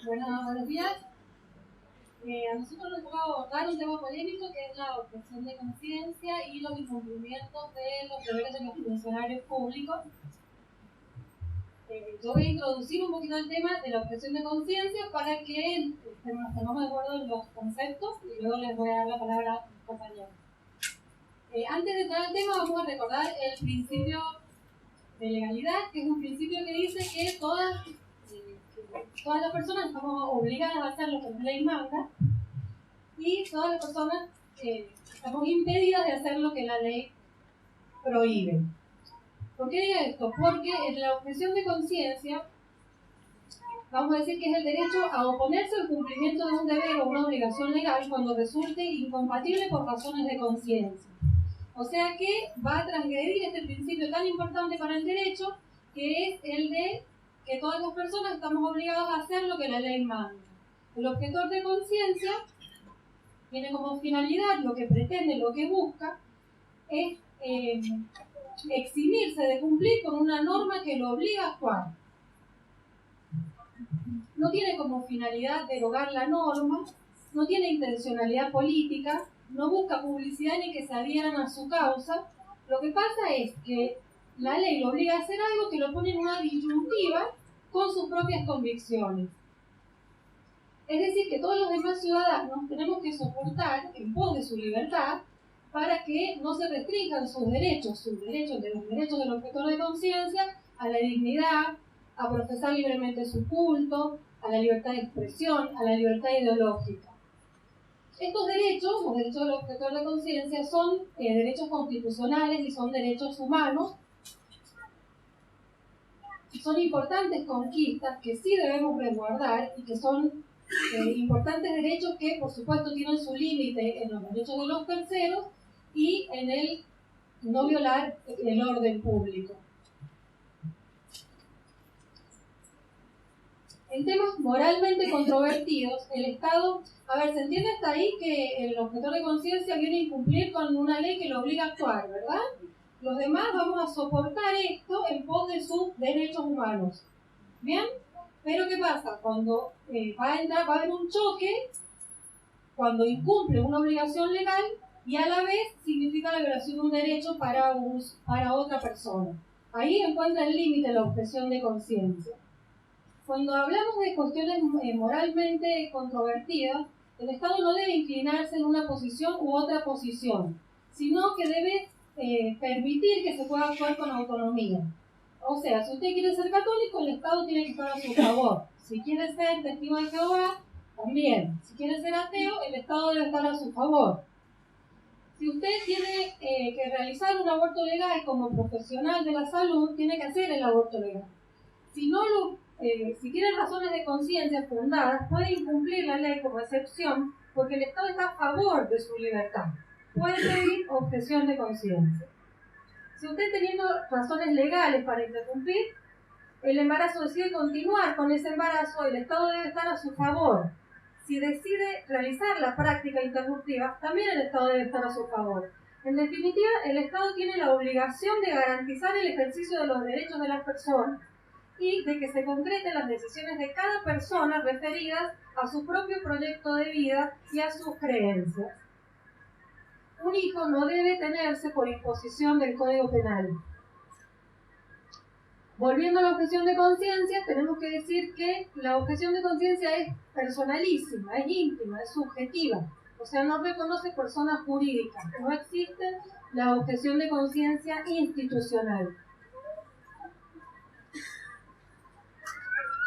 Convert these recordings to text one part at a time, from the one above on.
Buenos días. A nosotros nos toca abordar un tema polémico que es la objeción de conciencia y los incumplimientos de los deberes de los funcionarios públicos. Yo voy a introducir un poquito el tema de la objeción de conciencia para que nos pongamos de acuerdo en los conceptos y luego les voy a dar la palabra a mis compañeros. Antes de entrar al tema, vamos a recordar el principio de legalidad, que es un principio que dice que todas las personas estamos obligadas a hacer lo que la ley manda y todas las personas estamos impedidas de hacer lo que la ley prohíbe. ¿Por qué digo esto? Porque en la objeción de conciencia vamos a decir que es el derecho a oponerse al cumplimiento de un deber o una obligación legal cuando resulte incompatible por razones de conciencia. O sea que va a transgredir este principio tan importante para el derecho, que es el de que todas las personas estamos obligados a hacer lo que la ley manda. El objetor de conciencia tiene como finalidad, lo que pretende, lo que busca, es eximirse de cumplir con una norma que lo obliga a actuar. No tiene como finalidad derogar la norma, no tiene intencionalidad política, no busca publicidad ni que se adhieran a su causa. Lo que pasa es que la ley lo obliga a hacer algo que lo pone en una disyuntiva con sus propias convicciones. Es decir, que todos los demás ciudadanos tenemos que soportar en pos de su libertad para que no se restrinjan sus derechos de los derechos del objetor de conciencia, a la dignidad, a profesar libremente su culto, a la libertad de expresión, a la libertad ideológica. Estos derechos, los derechos del objetor de conciencia, son derechos constitucionales y son derechos humanos. Son importantes conquistas que sí debemos resguardar y que son importantes derechos que, por supuesto, tienen su límite en los derechos de los terceros y en el no violar el orden público. En temas moralmente controvertidos, el Estado, se entiende hasta ahí que el objetor de conciencia viene a incumplir con una ley que lo obliga a actuar, ¿verdad? Los demás vamos a soportar esto en pos de sus derechos humanos. ¿Bien? Pero ¿qué pasa? Cuando va a haber un choque, cuando incumple una obligación legal y a la vez significa la violación de un derecho para otra persona. Ahí encuentra el límite la objeción de conciencia. Cuando hablamos de cuestiones moralmente controvertidas, el Estado no debe inclinarse en una posición u otra posición, sino que debe permitir que se pueda actuar con autonomía. O sea, si usted quiere ser católico, el Estado tiene que estar a su favor. Si quiere ser testigo de Jehová, también. Si quiere ser ateo, el Estado debe estar a su favor. Si usted tiene que realizar un aborto legal como profesional de la salud, tiene que hacer el aborto legal. Si tiene razones de conciencia fundadas, puede incumplir la ley como excepción porque el Estado está a favor de su libertad. Puede pedir objeción de conciencia. Si usted teniendo razones legales para interrumpir el embarazo decide continuar con ese embarazo, el Estado debe estar a su favor. Si decide realizar la práctica interruptiva, también el Estado debe estar a su favor. En definitiva, el Estado tiene la obligación de garantizar el ejercicio de los derechos de las personas y de que se concreten las decisiones de cada persona referidas a su propio proyecto de vida y a sus creencias. Un hijo no debe tenerse por imposición del Código Penal. Volviendo a la objeción de conciencia, tenemos que decir que la objeción de conciencia es personalísima, es íntima, es subjetiva. O sea, no reconoce personas jurídicas. No existe la objeción de conciencia institucional.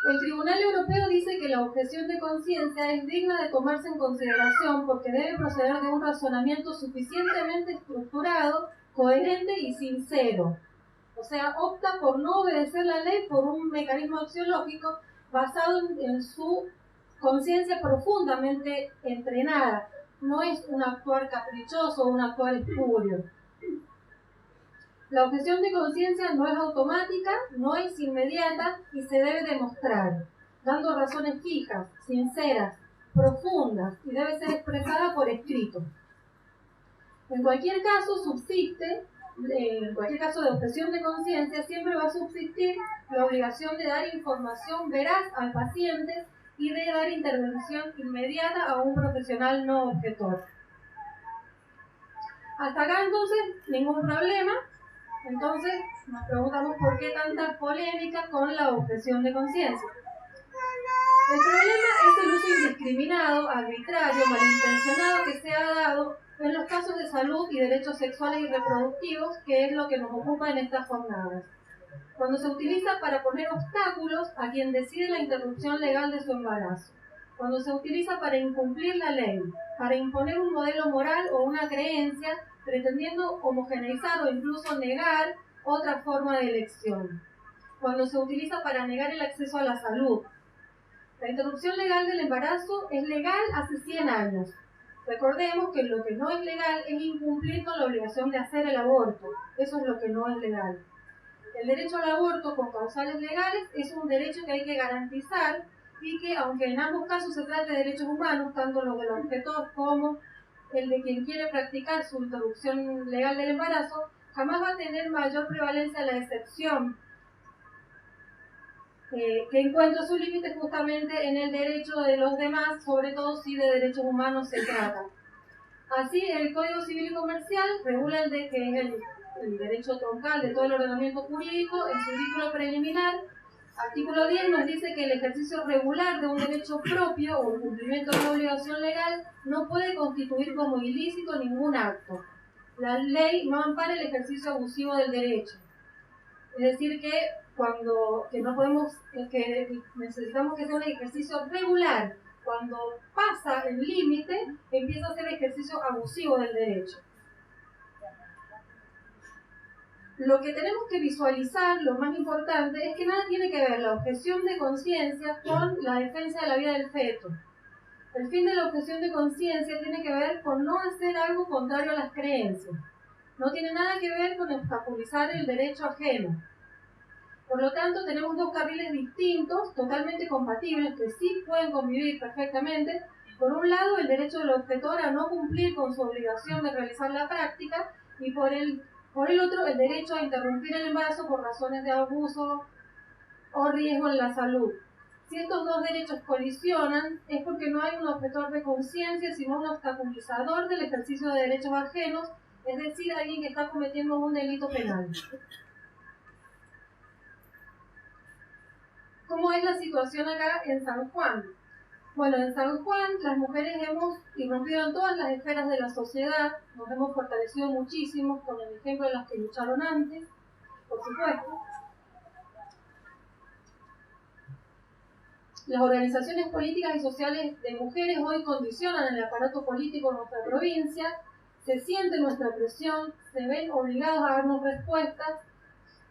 El Tribunal Europeo dice que la objeción de conciencia es digna de tomarse en consideración porque debe proceder de un razonamiento suficientemente estructurado, coherente y sincero. O sea, opta por no obedecer la ley por un mecanismo axiológico basado en su conciencia profundamente entrenada. No es un actuar caprichoso o un actuar espurio. La objeción de conciencia no es automática, no es inmediata y se debe demostrar, dando razones fijas, sinceras, profundas y debe ser expresada por escrito. En cualquier caso en cualquier caso de objeción de conciencia, siempre va a subsistir la obligación de dar información veraz al paciente y de dar intervención inmediata a un profesional no objetor. Hasta acá entonces ningún problema. Entonces nos preguntamos por qué tanta polémica con la objeción de conciencia. El problema es el uso indiscriminado, arbitrario, malintencionado que se ha dado en los casos de salud y derechos sexuales y reproductivos, que es lo que nos ocupa en estas jornadas. Cuando se utiliza para poner obstáculos a quien decide la interrupción legal de su embarazo. Cuando se utiliza para incumplir la ley, para imponer un modelo moral o una creencia, pretendiendo homogeneizar o incluso negar otra forma de elección. Cuando se utiliza para negar el acceso a la salud. La interrupción legal del embarazo es legal hace 100 años. Recordemos que lo que no es legal es incumplir con la obligación de hacer el aborto. Eso es lo que no es legal. El derecho al aborto con causales legales es un derecho que hay que garantizar y que, aunque en ambos casos se trate de derechos humanos, tanto los del objetor como el de quien quiere practicar su interrupción legal del embarazo, jamás va a tener mayor prevalencia la excepción que encuentra su límite justamente en el derecho de los demás, sobre todo si de derechos humanos se trata. Así, el Código Civil y Comercial regula que es el derecho troncal de todo el ordenamiento jurídico. En su título preliminar, artículo 10, nos dice que el ejercicio regular de un derecho propio o el cumplimiento de una obligación legal no puede constituir como ilícito ningún acto. La ley no ampara el ejercicio abusivo del derecho. Es decir, que necesitamos que sea un ejercicio regular. Cuando pasa el límite, empieza a ser ejercicio abusivo del derecho. Lo que tenemos que visualizar, lo más importante, es que nada tiene que ver la objeción de conciencia con la defensa de la vida del feto. El fin de la objeción de conciencia tiene que ver con no hacer algo contrario a las creencias. No tiene nada que ver con obstaculizar el derecho ajeno. Por lo tanto, tenemos dos carriles distintos, totalmente compatibles, que sí pueden convivir perfectamente. Por un lado, el derecho del objetor a no cumplir con su obligación de realizar la práctica, y por el otro, el derecho a interrumpir el embarazo por razones de abuso o riesgo en la salud. Si estos dos derechos colisionan, es porque no hay un objetor de conciencia, sino un obstaculizador del ejercicio de derechos ajenos, es decir, alguien que está cometiendo un delito penal. ¿Cómo es la situación acá en San Juan? Bueno, en San Juan las mujeres hemos irrumpido en todas las esferas de la sociedad, nos hemos fortalecido muchísimo con el ejemplo de las que lucharon antes, por supuesto. Las organizaciones políticas y sociales de mujeres hoy condicionan el aparato político de nuestra provincia, se siente nuestra presión, se ven obligados a darnos respuestas.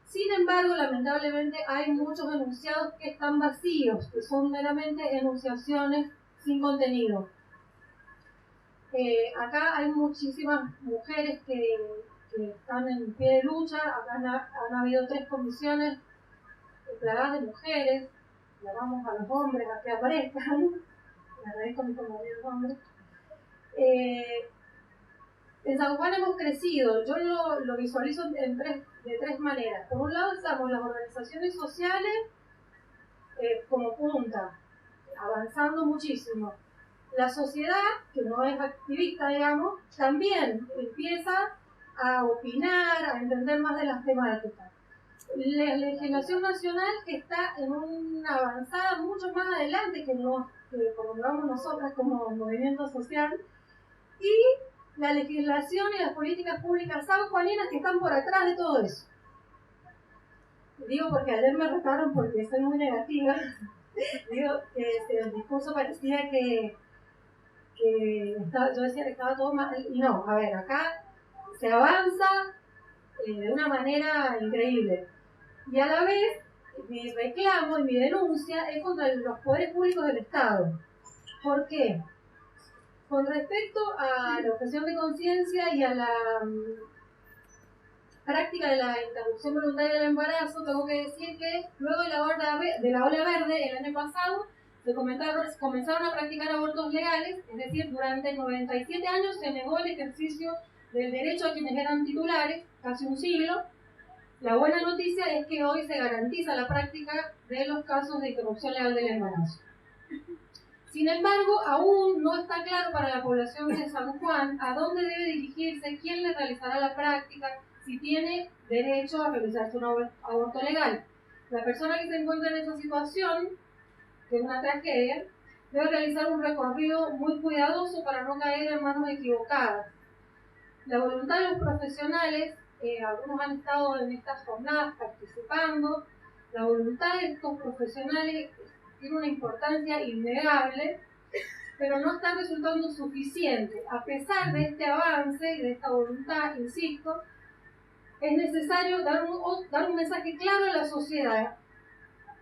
Sin embargo, lamentablemente hay muchos enunciados que están vacíos, que son meramente enunciaciones sin contenido. Acá hay muchísimas mujeres que están en pie de lucha. Acá han habido 3 comisiones plagadas de mujeres. Llamamos a los hombres a que aparezcan. Le agradezco a mi compañero hombre. En San Juan hemos crecido. Yo lo visualizo de 3 maneras. Por un lado estamos las organizaciones sociales como punta, avanzando muchísimo. La sociedad, que no es activista, digamos, también empieza a opinar, a entender más de las temáticas. La legislación nacional está en una avanzada mucho más adelante que por donde vamos nosotras como movimiento social, y la legislación y las políticas públicas sanjuaninas que están por atrás de todo eso. Digo porque ayer me retaron porque soy muy negativa. Digo que el discurso parecía que yo decía que estaba todo mal, y no, a ver, acá se avanza de una manera increíble. Y a la vez, mi reclamo y mi denuncia es contra los poderes públicos del Estado. ¿Por qué? Con respecto a la objeción de conciencia y a la práctica de la interrupción voluntaria del embarazo, tengo que decir que luego de la ola verde el año pasado se comenzaron a practicar abortos legales, es decir, durante 97 años se negó el ejercicio del derecho a quienes eran titulares, casi un siglo. La buena noticia es que hoy se garantiza la práctica de los casos de interrupción legal del embarazo. Sin embargo, aún no está claro para la población de San Juan a dónde debe dirigirse, quién le realizará la práctica, si tiene derecho a realizarse un aborto legal. La persona que se encuentra en esa situación, que es una tragedia, debe realizar un recorrido muy cuidadoso para no caer en manos equivocadas. La voluntad de los profesionales, algunos han estado en estas jornadas participando, la voluntad de estos profesionales tiene una importancia innegable, pero no está resultando suficiente. A pesar de este avance y de esta voluntad, insisto, es necesario dar un mensaje claro a la sociedad.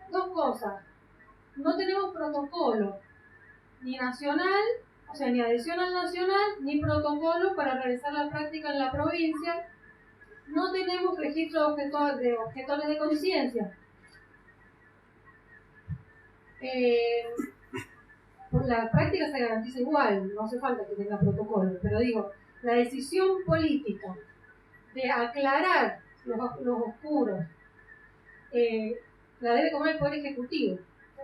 Dos cosas: no tenemos protocolo, ni nacional, o sea, ni adhesión al nacional, ni protocolo para realizar la práctica en la provincia. No tenemos registro de objetores de conciencia. La práctica se garantiza igual, no hace falta que tenga protocolo, pero digo, la decisión política de aclarar los oscuros la debe tomar el Poder Ejecutivo.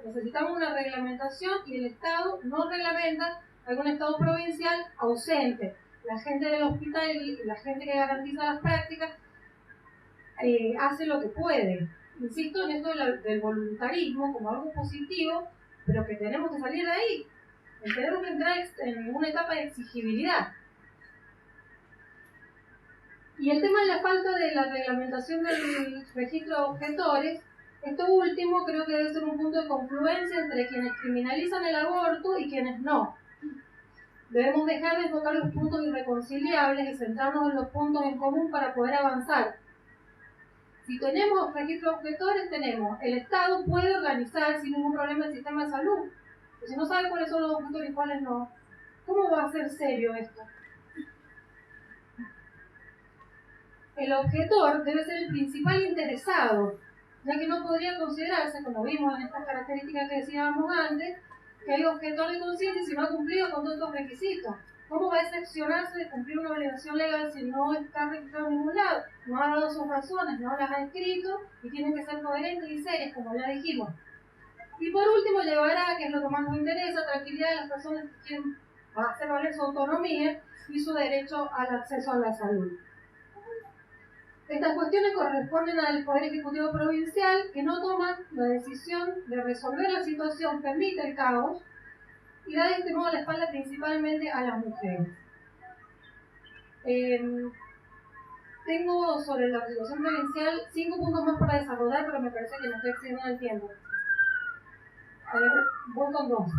Necesitamos una reglamentación y el Estado no reglamenta, algún Estado provincial ausente. La gente del hospital y la gente que garantiza las prácticas hace lo que puede. Insisto en esto del voluntarismo como algo positivo, pero que tenemos que salir de ahí. Tenemos que entrar en una etapa de exigibilidad. Y el tema de la falta de la reglamentación del registro de objetores, esto último creo que debe ser un punto de confluencia entre quienes criminalizan el aborto y quienes no. Debemos dejar de enfocar los puntos irreconciliables y centrarnos en los puntos en común para poder avanzar. Si tenemos registro de objetores, el Estado puede organizar sin ningún problema el sistema de salud. Pero si no sabe cuáles son los objetores y cuáles no, ¿cómo va a ser serio esto? El objetor debe ser el principal interesado, ya que no podría considerarse, como vimos en estas características que decíamos antes, que hay objetor de conciencia si no ha cumplido con todos estos requisitos. ¿Cómo va a excepcionarse de cumplir una obligación legal si no está registrado en ningún lado? No ha dado sus razones, no las ha escrito y tienen que ser coherentes y serias, como ya dijimos. Y por último, llevará, que es lo que más nos interesa, tranquilidad de las personas que quieren hacer valer su autonomía y su derecho al acceso a la salud. Estas cuestiones corresponden al Poder Ejecutivo Provincial, que no toma la decisión de resolver la situación, permite el caos y da de este modo la espalda principalmente a las mujeres. Tengo sobre la situación provincial 5 puntos más para desarrollar, pero me parece que me estoy excediendo el tiempo. A ver, voy con 2.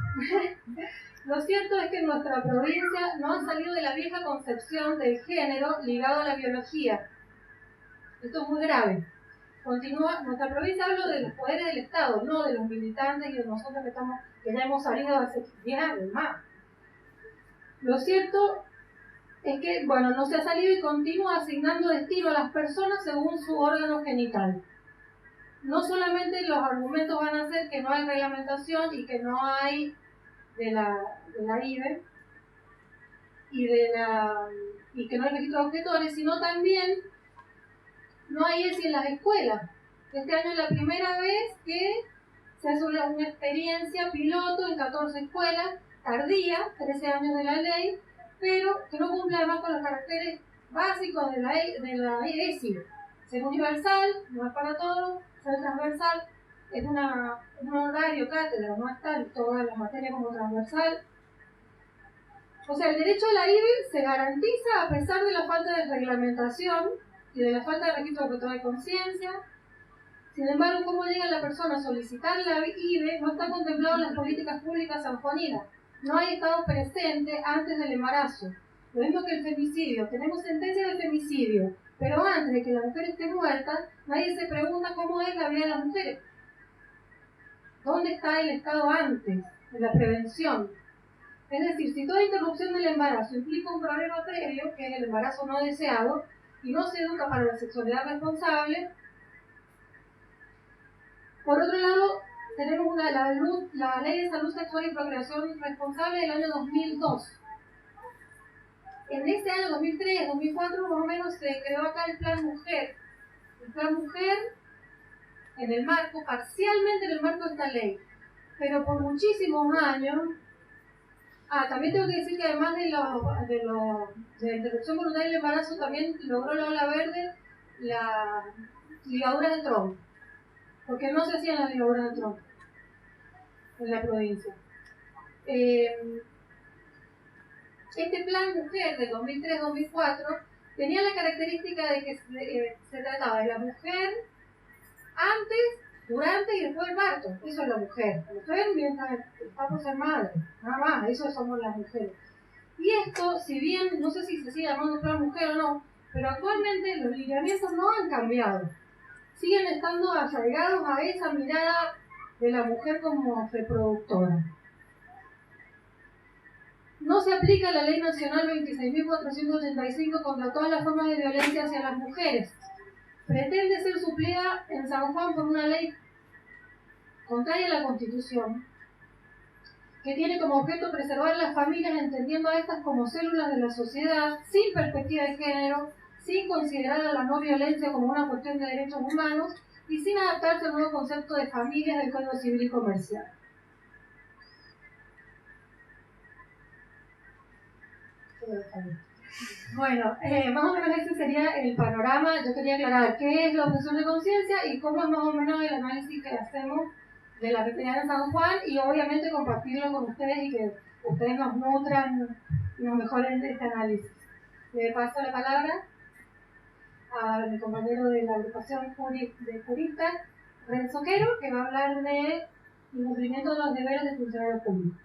Lo cierto es que en nuestra provincia no han salido de la vieja concepción del género ligado a la biología. Esto es muy grave. Continúa, nuestra provincia, hablo de los poderes del Estado, no de los militantes y de nosotros que ya hemos salido hace 10 años más. Lo cierto es que, no se ha salido y continúa asignando destino a las personas según su órgano genital. No solamente los argumentos van a ser que no hay reglamentación y que no hay de la IBE y que no hay registro de objetores, sino también no hay ESI en las escuelas. Este año es la primera vez que se hace una experiencia piloto en 14 escuelas, tardía, 13 años de la ley, pero que no cumple además con los caracteres básicos de la ESI. Ser universal, no es para todos, ser transversal, es un horario cátedra, no está en todas las materias como transversal. O sea, el derecho a la IBE se garantiza a pesar de la falta de reglamentación y de la falta de registro de objetor de conciencia. Sin embargo, cómo llega la persona a solicitar la IBE no está contemplado en las políticas públicas sanjuaninas. No hay estado presente antes del embarazo. Lo mismo que el femicidio. Tenemos sentencia de femicidio, pero antes de que la mujer esté muerta, nadie se pregunta cómo es la vida de las mujeres. ¿Dónde está el Estado antes de la prevención? Es decir, si toda interrupción del embarazo implica un problema previo, que es el embarazo no deseado, y no se educa para la sexualidad responsable, por otro lado, tenemos la Ley de Salud Sexual y Procreación Responsable del año 2002. En este año 2003, 2004, más o menos, se creó acá el Plan Mujer. El Plan Mujer, parcialmente en el marco de esta ley, pero por muchísimos años, También tengo que decir que además de la interrupción voluntaria del embarazo, también logró la ola verde la ligadura de tronco, porque no se hacían las ligaduras de tronco en la provincia. Este plan mujer de 2003-2004 tenía la característica de que se trataba de la mujer antes, durante y después del parto. Eso es la mujer. La mujer mientras está por ser madre. Nada más, eso somos las mujeres. Y esto, si bien, no sé si se sigue llamando plan mujer o no, pero actualmente los lineamientos no han cambiado. Siguen estando arraigados a esa mirada de la mujer como reproductora. No se aplica la Ley Nacional 26.485 contra todas las formas de violencia hacia las mujeres. Pretende ser suplida en San Juan por una ley contraria a la Constitución, que tiene como objeto preservar las familias, entendiendo a estas como células de la sociedad, sin perspectiva de género, sin considerar a la no violencia como una cuestión de derechos humanos y sin adaptarse al nuevo concepto de familias del Código Civil y Comercial. Bueno, más o menos ese sería el panorama. Yo quería aclarar qué es la objeción de conciencia y cómo es más o menos el análisis que hacemos de la veterinaria en San Juan, y obviamente compartirlo con ustedes y que ustedes nos nutran y nos mejoren este análisis. Le paso la palabra a mi compañero de la agrupación de juristas, Renzo Quero, que va a hablar de incumplimiento de los deberes del funcionario público.